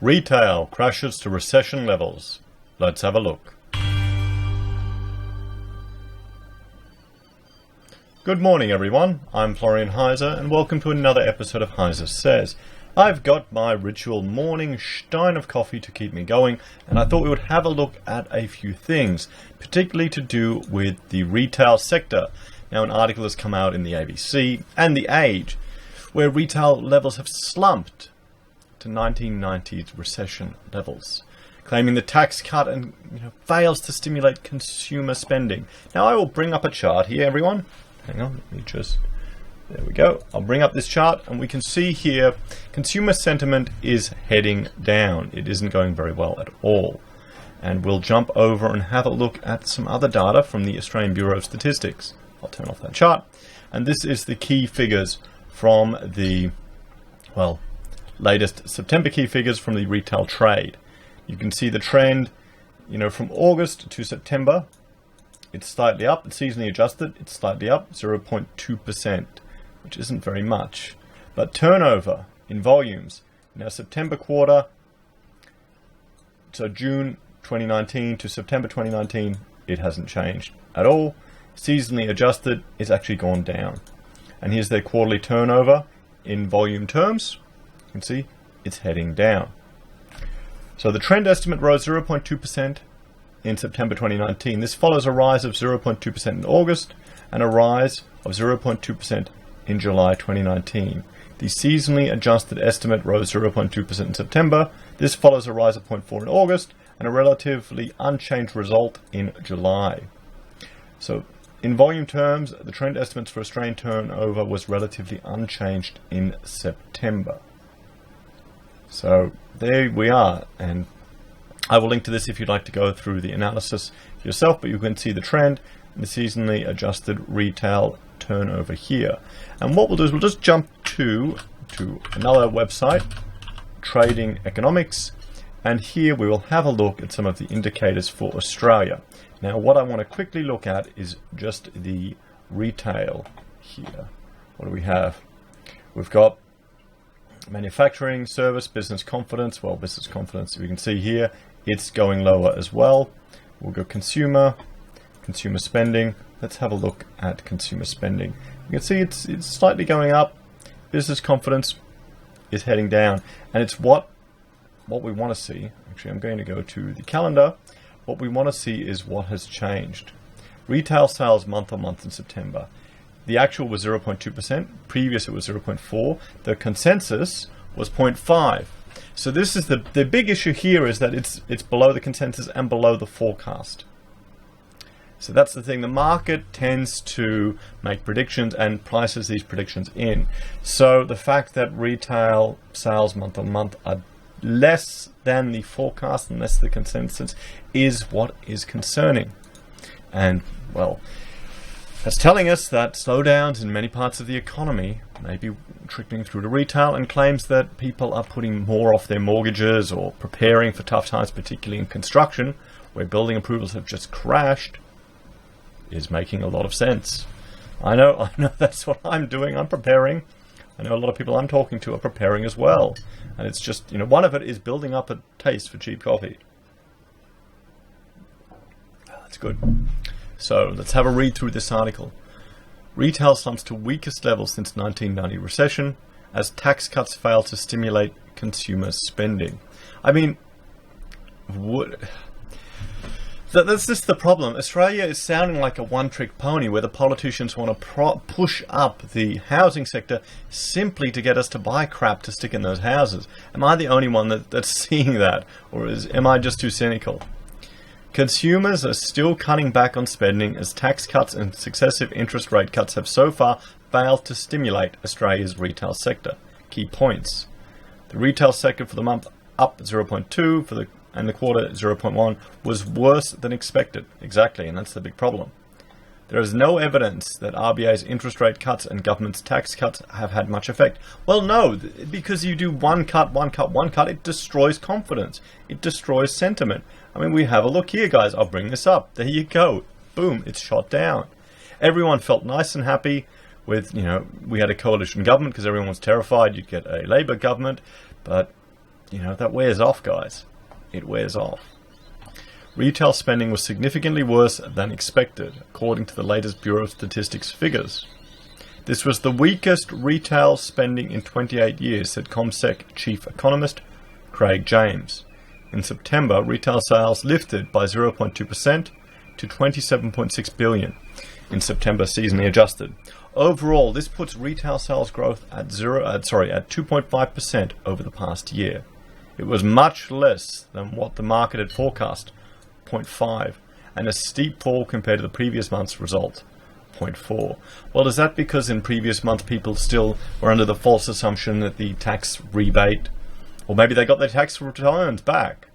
Retail crashes to recession levels. Let's have a look. Good morning everyone, I'm Florian Heise and welcome to another episode of Heise Says. I've got my ritual morning stein of coffee to keep me going, and I thought we would have a look at a few things, particularly to do with the retail sector. Now, an article has come out in the ABC and the Age where retail levels have slumped to 1990s recession levels, claiming the tax cut and fails to stimulate consumer spending. Now, I will bring up a chart here, everyone. Hang on, let me just... There we go. I'll bring up this chart and we can see here consumer sentiment is heading down. It isn't going very well at all. And we'll jump over and have a look at some other data from the Australian Bureau of Statistics. I'll turn off that chart. And this is the key figures from the, latest September key figures from the retail trade. You can see the trend, from August to September. It's slightly up. It's seasonally adjusted. It's slightly up, 0.2%. which isn't very much. But turnover in volumes, September quarter, so June 2019 to September 2019, it hasn't changed at all. Seasonally adjusted, it's actually gone down. And here's their quarterly turnover in volume terms. You can see it's heading down. So the trend estimate rose 0.2% in September 2019. This follows a rise of 0.2% in August and a rise of 0.2% in July 2019. The seasonally adjusted estimate rose 0.2% in September. This follows a rise of 0.4% in August and a relatively unchanged result in July. So in volume terms, the trend estimates for Australian turnover was relatively unchanged in September. So there we are, and I will link to this if you'd like to go through the analysis yourself, but you can see the trend in the seasonally adjusted retail turnover here. And what we'll do is we'll just jump to another website, Trading Economics, and here we will have a look at some of the indicators for Australia. Now, what I want to quickly look at is just the retail here. What do we have? We've got manufacturing, service, business confidence. Well, business confidence, we can see here, it's going lower as well. We'll go consumer spending. Let's have a look at consumer spending. You can see it's slightly going up. Business confidence is heading down, and it's what we want to see. Actually, I'm going to go to the calendar. What we want to see is what has changed. Retail sales month on month in September. The actual was 0.2%. Previous it was 0.4%. The consensus was 0.5%. So this is the big issue here, is that it's below the consensus and below the forecast. So that's the thing. The market tends to make predictions and prices these predictions in. So the fact that retail sales month on month are less than the forecast and less the consensus is what is concerning. And, that's telling us that slowdowns in many parts of the economy may be trickling through to retail, and claims that people are putting more off their mortgages or preparing for tough times, particularly in construction, where building approvals have just crashed, is making a lot of sense. I know that's what I'm doing. I'm preparing. I know a lot of people I'm talking to are preparing as well. And it's just, one of it is building up a taste for cheap coffee. That's good. So let's have a read through this article. Retail slumps to weakest levels since 1990 recession as tax cuts fail to stimulate consumer spending. I mean, that's just the problem. Australia is sounding like a one-trick pony where the politicians want to push up the housing sector simply to get us to buy crap to stick in those houses. Am I the only one that's seeing that? Or am I just too cynical? Consumers are still cutting back on spending as tax cuts and successive interest rate cuts have so far failed to stimulate Australia's retail sector. Key points. The retail sector for the month up 0.2%, and the quarter 0.1% was worse than expected. Exactly, and that's the big problem. There is no evidence that RBA's interest rate cuts and government's tax cuts have had much effect. Well, no, because you do one cut, it destroys confidence. It destroys sentiment. I mean, we have a look here, guys. I'll bring this up. There you go. Boom, it's shot down. Everyone felt nice and happy with, we had a coalition government because everyone was terrified you'd get a Labour government. But that wears off, guys. It wears off. Retail spending was significantly worse than expected, according to the latest Bureau of Statistics figures. This was the weakest retail spending in 28 years, said ComSec chief economist Craig James. In September, retail sales lifted by 0.2% to $27.6 billion in September seasonally adjusted. Overall, this puts retail sales growth at 2.5% over the past year. It was much less than what the market had forecast, 0.5, and a steep fall compared to the previous month's result, 0.4. Well, is that because in previous months people still were under the false assumption that the tax rebate, or maybe they got their tax returns back?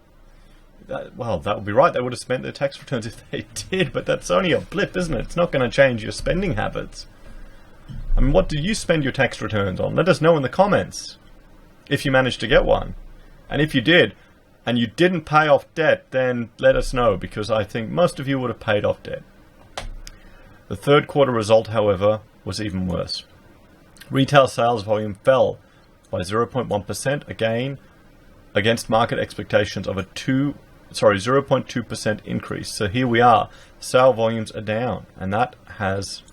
That would be right. They would have spent their tax returns if they did, but that's only a blip, isn't it? It's not going to change your spending habits. I mean, what do you spend your tax returns on? Let us know in the comments if you managed to get one. And if you did, and you didn't pay off debt, then let us know, because I think most of you would have paid off debt. The third quarter result, however, was even worse. Retail sales volume fell by 0.1%, again against market expectations of a 0.2% increase. So here we are. Sale volumes are down, and that has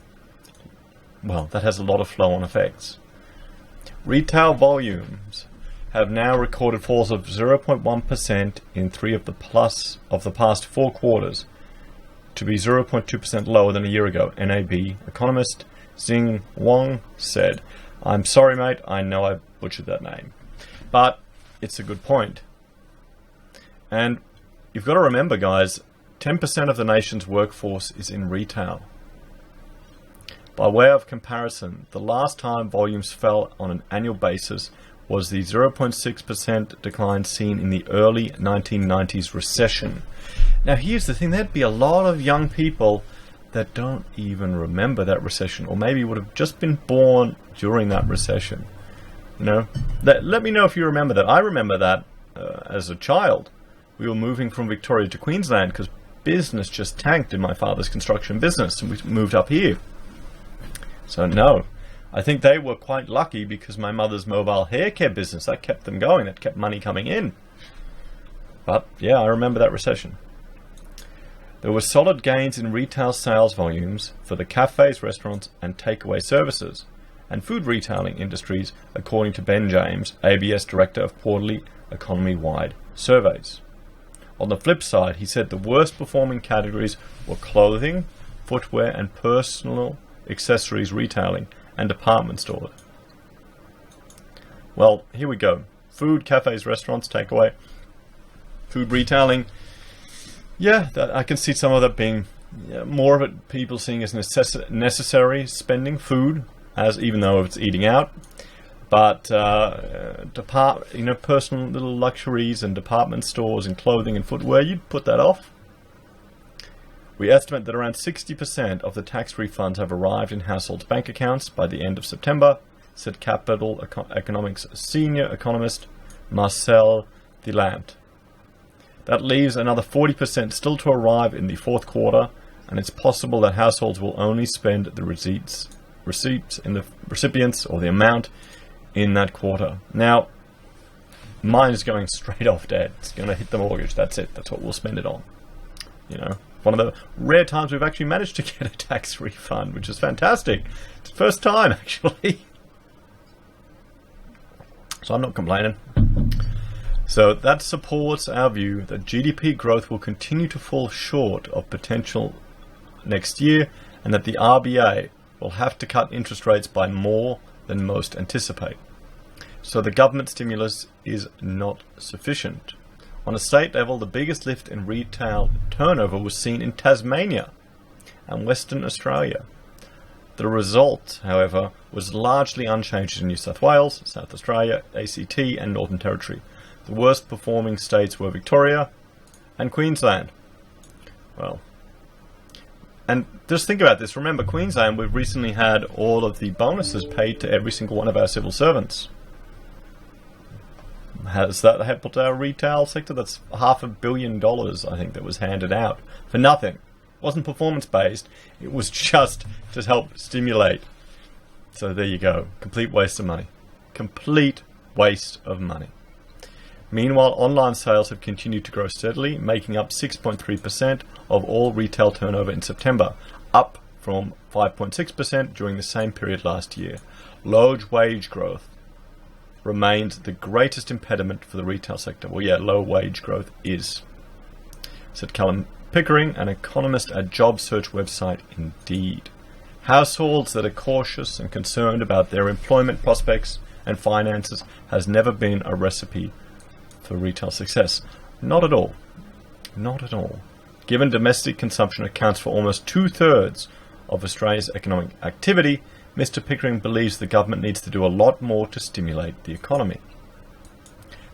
a lot of flow-on effects. Retail volumes have now recorded falls of 0.1% in 3 of the past 4 quarters, to be 0.2% lower than a year ago. NAB economist Xing Wang said, "I'm sorry, mate, I know I butchered that name, but it's a good point." And you've got to remember, guys, 10% of the nation's workforce is in retail. By way of comparison, the last time volumes fell on an annual basis was the 0.6% decline seen in the early 1990s recession. Now here's the thing, there'd be a lot of young people that don't even remember that recession, or maybe would have just been born during that recession. Let me know if you remember that. I remember that as a child. We were moving from Victoria to Queensland because business just tanked in my father's construction business, and we moved up here. So no, I think they were quite lucky because my mother's mobile hair care business, that kept them going, that kept money coming in. But yeah, I remember that recession. There were solid gains in retail sales volumes for the cafes, restaurants and takeaway services and food retailing industries, according to Ben James, ABS Director of Quarterly Economy-Wide Surveys. On the flip side, he said the worst performing categories were clothing, footwear and personal accessories retailing and department stores. Well, here we go. Food, cafes, restaurants, takeaway, food retailing. Yeah, I can see some of that being more of it people seeing as necessary spending, food, as even though it's eating out. But personal little luxuries and department stores and clothing and footwear, you'd put that off. We estimate that around 60% of the tax refunds have arrived in households' bank accounts by the end of September, said Capital Economics senior economist Marcel Delampt. That leaves another 40% still to arrive in the fourth quarter, and it's possible that households will only spend the receipts in the recipients, or the amount, in that quarter. Now, mine is going straight off debt. It's going to hit the mortgage. That's it. That's what we'll spend it on. One of the rare times we've actually managed to get a tax refund, which is fantastic. It's the first time, actually. So I'm not complaining. So that supports our view that GDP growth will continue to fall short of potential next year, and that the RBA will have to cut interest rates by more than most anticipate. So the government stimulus is not sufficient. On a state level, the biggest lift in retail turnover was seen in Tasmania and Western Australia. The result, however, was largely unchanged in New South Wales, South Australia, ACT and Northern Territory. The worst performing states were Victoria and Queensland. Well, and just think about this. Remember, Queensland, we've recently had all of the bonuses paid to every single one of our civil servants. Has that helped our retail sector? That's $500 million, I think, that was handed out for nothing. It wasn't performance-based. It was just to help stimulate. So there you go. Complete waste of money. Complete waste of money. Meanwhile, online sales have continued to grow steadily, making up 6.3% of all retail turnover in September, up from 5.6% during the same period last year. Low wage growth remains the greatest impediment for the retail sector. Well, yeah, low wage growth is, said Callum Pickering, an economist at job search website Indeed. Households that are cautious and concerned about their employment prospects and finances has never been a recipe for retail success. Not at all. Not at all. Given domestic consumption accounts for almost 2/3 of Australia's economic activity, Mr. Pickering believes the government needs to do a lot more to stimulate the economy.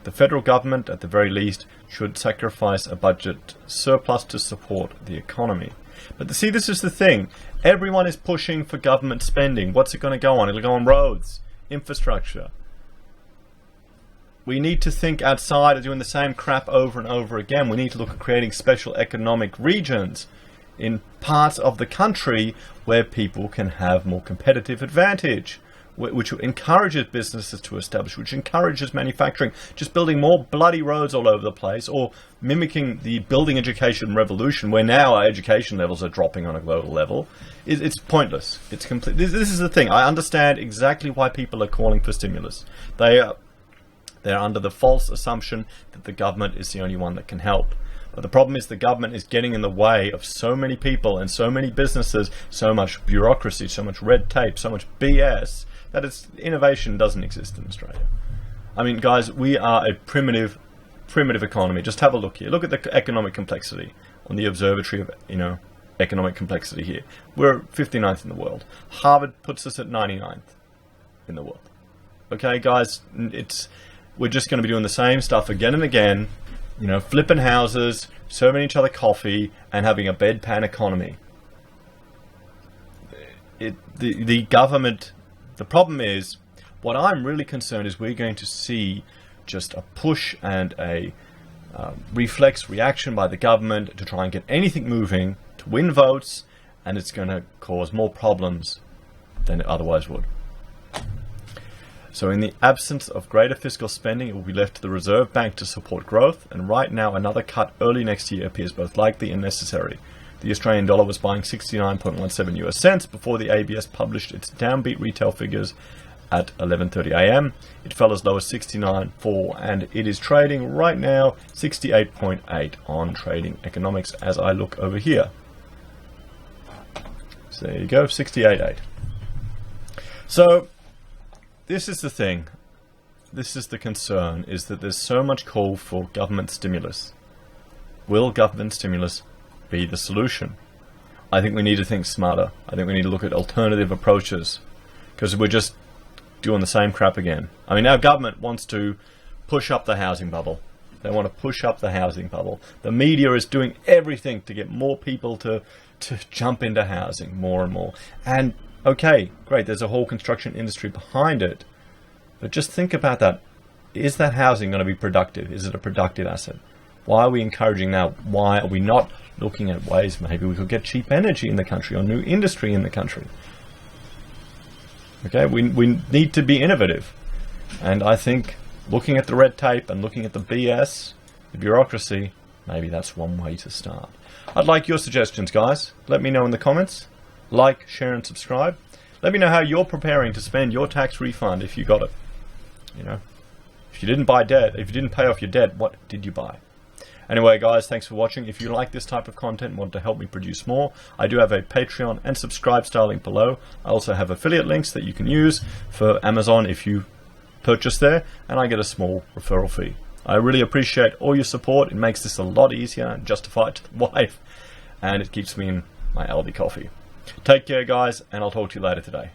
The federal government, at the very least, should sacrifice a budget surplus to support the economy. But see, this is the thing. Everyone is pushing for government spending. What's it going to go on? It'll go on roads, infrastructure. We need to think outside of doing the same crap over and over again. We need to look at creating special economic regions in parts of the country where people can have more competitive advantage, which encourages businesses to establish, which encourages manufacturing. Just building more bloody roads all over the place, or mimicking the building education revolution, where now our education levels are dropping on a global level, it's pointless. It's complete. This is the thing. I understand exactly why people are calling for stimulus. They're under the false assumption that the government is the only one that can help. But the problem is the government is getting in the way of so many people and so many businesses, so much bureaucracy, so much red tape, so much BS, that innovation doesn't exist in Australia. I mean, guys, we are a primitive economy. Just have a look here. Look at the economic complexity on the Observatory of, economic complexity here. We're 59th in the world. Harvard puts us at 99th in the world. Okay, guys, we're just going to be doing the same stuff again and again, flipping houses, serving each other coffee, and having a bedpan economy. The government, the problem is, what I'm really concerned is we're going to see just a push and a reflex reaction by the government to try and get anything moving, to win votes, and it's going to cause more problems than it otherwise would. So in the absence of greater fiscal spending, it will be left to the Reserve Bank to support growth, and right now another cut early next year appears both likely and necessary. The Australian dollar was buying 69.17 US cents before the ABS published its downbeat retail figures at 11:30 a.m. It fell as low as 69.4, and it is trading right now 68.8 on Trading Economics as I look over here. So there you go, 68.8. So this is the thing. This is the concern, is that there's so much call for government stimulus. Will government stimulus be the solution? I think we need to think smarter. I think we need to look at alternative approaches, because we're just doing the same crap again. I mean, our government wants to push up the housing bubble. They want to push up the housing bubble. The media is doing everything to get more people to jump into housing more and more. And okay, great, there's a whole construction industry behind it. But just think about that. Is that housing going to be productive? Is it a productive asset? Why are we encouraging now? Why are we not looking at ways maybe we could get cheap energy in the country or new industry in the country? Okay, we need to be innovative. And I think looking at the red tape and looking at the BS, the bureaucracy, maybe that's one way to start. I'd like your suggestions, guys. Let me know in the comments. Like, share, and subscribe. Let me know how you're preparing to spend your tax refund if you got it. If you didn't buy debt, if you didn't pay off your debt, what did you buy? Anyway, guys, thanks for watching. If you like this type of content and want to help me produce more, I do have a Patreon and subscribe style link below. I also have affiliate links that you can use for Amazon if you purchase there, and I get a small referral fee. I really appreciate all your support. It makes this a lot easier and justified to the wife, and it keeps me in my Aldi coffee. Take care, guys, and I'll talk to you later today.